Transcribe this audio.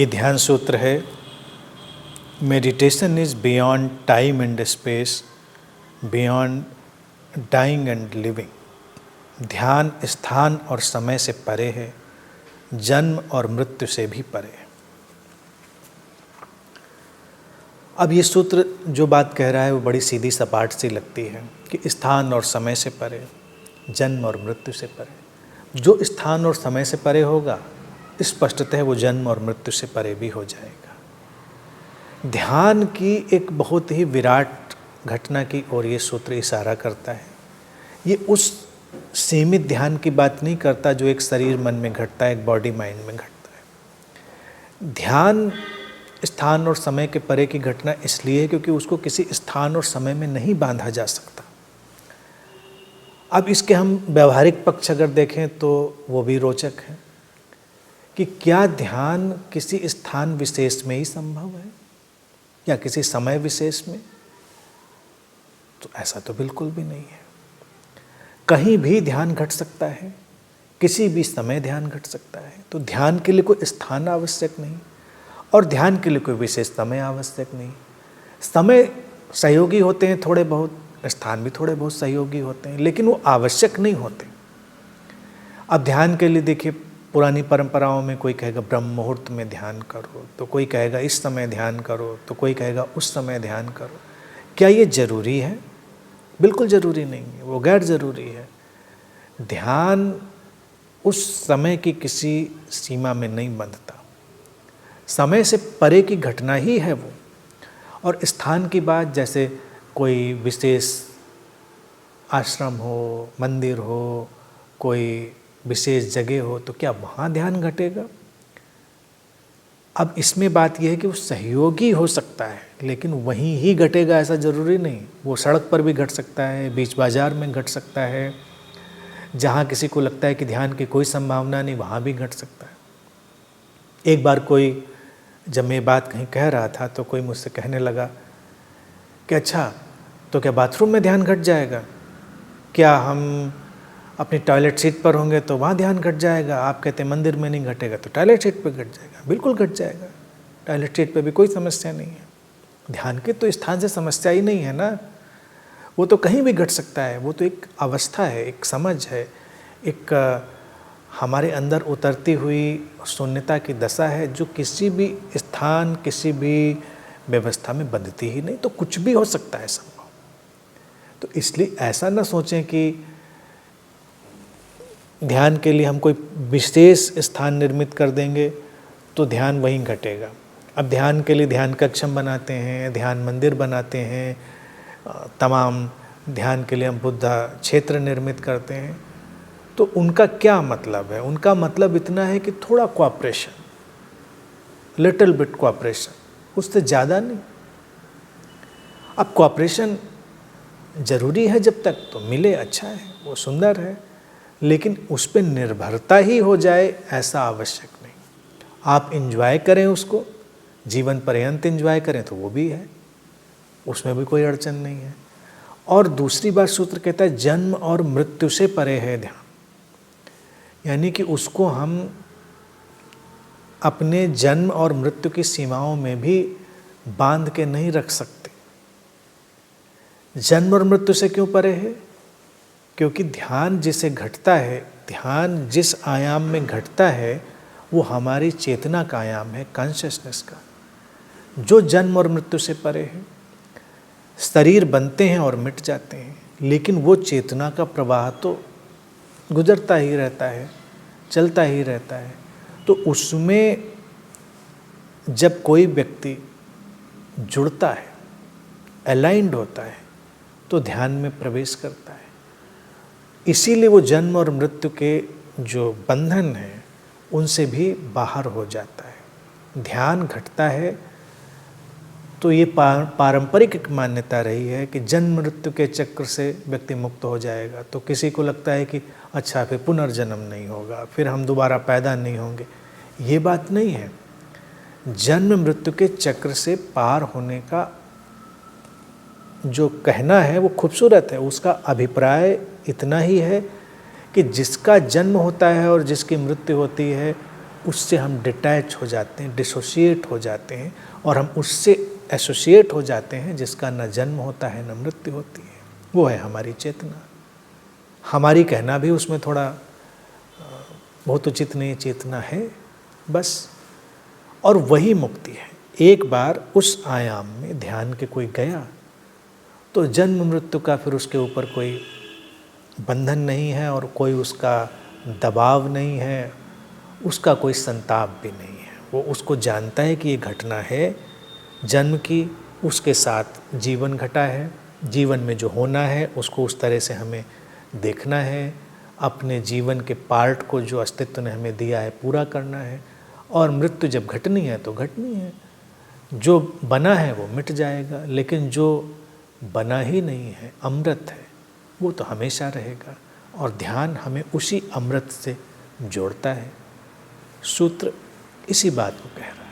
ये ध्यान सूत्र है, meditation is beyond time and space, beyond dying and living. ध्यान स्थान और समय से परे है, जन्म और मृत्यु से भी परे है। अब ये सूत्र जो बात कह रहा है वो बड़ी सीधी सपाट सी लगती है कि स्थान और समय से परे, जन्म और मृत्यु से परे। जो स्थान और समय से परे होगा, स्पष्टतः वो जन्म और मृत्यु से परे भी हो जाएगा। ध्यान की एक बहुत ही विराट घटना की ओर ये सूत्र इशारा करता है। ये उस सीमित ध्यान की बात नहीं करता जो एक शरीर मन में घटता है, एक बॉडी माइंड में घटता है। ध्यान स्थान और समय के परे की घटना इसलिए है क्योंकि उसको किसी स्थान और समय में नहीं बांधा जा सकता। अब इसके हम व्यवहारिक पक्ष अगर देखें तो वो भी रोचक है कि क्या ध्यान किसी स्थान विशेष में ही संभव है या किसी समय विशेष में? तो ऐसा तो बिल्कुल भी नहीं है। कहीं भी ध्यान घट सकता है, किसी भी समय ध्यान घट सकता है। तो ध्यान के लिए कोई स्थान आवश्यक नहीं और ध्यान के लिए कोई विशेष समय आवश्यक नहीं। समय सहयोगी होते हैं थोड़े बहुत, स्थान भी थोड़े बहुत सहयोगी होते हैं, लेकिन वो आवश्यक नहीं होते। अब ध्यान के लिए देखिए, पुरानी परंपराओं में कोई कहेगा ब्रह्म मुहूर्त में ध्यान करो, तो कोई कहेगा इस समय ध्यान करो, तो कोई कहेगा उस समय ध्यान करो। क्या ये जरूरी है? बिल्कुल ज़रूरी नहीं है, वो गैर ज़रूरी है। ध्यान उस समय की किसी सीमा में नहीं बंधता, समय से परे की घटना ही है वो। और स्थान की बात, जैसे कोई विशेष आश्रम हो, मंदिर हो, कोई विशेष जगह हो, तो क्या वहाँ ध्यान घटेगा? अब इसमें बात यह है कि वो सहयोगी हो सकता है, लेकिन वहीं ही घटेगा ऐसा ज़रूरी नहीं। वो सड़क पर भी घट सकता है, बीच बाजार में घट सकता है, जहाँ किसी को लगता है कि ध्यान की कोई संभावना नहीं, वहाँ भी घट सकता है। एक बार कोई, जब मैं बात कहीं कह रहा था तो कोई मुझसे कहने लगा कि अच्छा, तो क्या बाथरूम में ध्यान घट जाएगा? क्या हम अपनी टॉयलेट सीट पर होंगे तो वहाँ ध्यान घट जाएगा? आप कहते हैं मंदिर में नहीं घटेगा, तो टॉयलेट सीट पर घट जाएगा। बिल्कुल घट जाएगा, टॉयलेट सीट पर भी कोई समस्या नहीं है। ध्यान की तो स्थान से समस्या ही नहीं है ना, वो तो कहीं भी घट सकता है। वो तो एक अवस्था है, एक समझ है, एक हमारे अंदर उतरती हुई शून्यता की दशा है जो किसी भी स्थान, किसी भी व्यवस्था में बंधती ही नहीं। तो कुछ भी हो सकता है संभव। तो इसलिए ऐसा ना सोचें कि ध्यान के लिए हम कोई विशेष स्थान निर्मित कर देंगे तो ध्यान वहीं घटेगा। अब ध्यान के लिए ध्यान कक्ष हम बनाते हैं, ध्यान मंदिर बनाते हैं, तमाम ध्यान के लिए हम बुद्धा क्षेत्र निर्मित करते हैं। तो उनका क्या मतलब है? उनका मतलब इतना है कि थोड़ा कोऑपरेशन, लिटिल बिट कोऑपरेशन, उससे ज़्यादा नहीं। अब कोऑपरेशन ज़रूरी है, जब तक तो मिले अच्छा है, वो सुंदर है, लेकिन उस पर निर्भरता ही हो जाए ऐसा आवश्यक नहीं। आप इंजॉय करें उसको, जीवन पर्यंत इंजॉय करें तो वो भी है, उसमें भी कोई अड़चन नहीं है। और दूसरी बात सूत्र कहता है जन्म और मृत्यु से परे है ध्यान, यानी कि उसको हम अपने जन्म और मृत्यु की सीमाओं में भी बांध के नहीं रख सकते। जन्म और मृत्यु से क्यों परे है? क्योंकि ध्यान जिसे घटता है, ध्यान जिस आयाम में घटता है, वो हमारी चेतना का आयाम है, कॉन्शियसनेस का, जो जन्म और मृत्यु से परे है। शरीर बनते हैं और मिट जाते हैं, लेकिन वो चेतना का प्रवाह तो गुजरता ही रहता है, चलता ही रहता है। तो उसमें जब कोई व्यक्ति जुड़ता है, अलाइंड होता है, तो ध्यान में प्रवेश करता है। इसीलिए वो जन्म और मृत्यु के जो बंधन हैं उनसे भी बाहर हो जाता है। ध्यान घटता है तो ये पारंपरिक एक मान्यता रही है कि जन्म मृत्यु के चक्र से व्यक्ति मुक्त हो जाएगा। तो किसी को लगता है कि अच्छा, फिर पुनर्जन्म नहीं होगा, फिर हम दोबारा पैदा नहीं होंगे। ये बात नहीं है। जन्म मृत्यु के चक्र से पार होने का जो कहना है वो खूबसूरत है। उसका अभिप्राय इतना ही है कि जिसका जन्म होता है और जिसकी मृत्यु होती है उससे हम डिटैच हो जाते हैं, डिसोशिएट हो जाते हैं, और हम उससे एसोसिएट हो जाते हैं जिसका न जन्म होता है न मृत्यु होती है। वो है हमारी चेतना। हमारी कहना भी उसमें थोड़ा बहुत उचित नहीं, चेतना है बस। और वही मुक्ति है। एक बार उस आयाम में ध्यान के कोई गया तो जन्म मृत्यु का फिर उसके ऊपर कोई बंधन नहीं है और कोई उसका दबाव नहीं है, उसका कोई संताप भी नहीं है। वो उसको जानता है कि ये घटना है जन्म की, उसके साथ जीवन घटा है, जीवन में जो होना है उसको उस तरह से हमें देखना है, अपने जीवन के पार्ट को जो अस्तित्व ने हमें दिया है पूरा करना है, और मृत्यु जब घटनी है तो घटनी है। जो बना है वो मिट जाएगा, लेकिन जो बना ही नहीं है, अमृत है, वो तो हमेशा रहेगा। और ध्यान हमें उसी अमृत से जोड़ता है। सूत्र इसी बात को कह रहा है।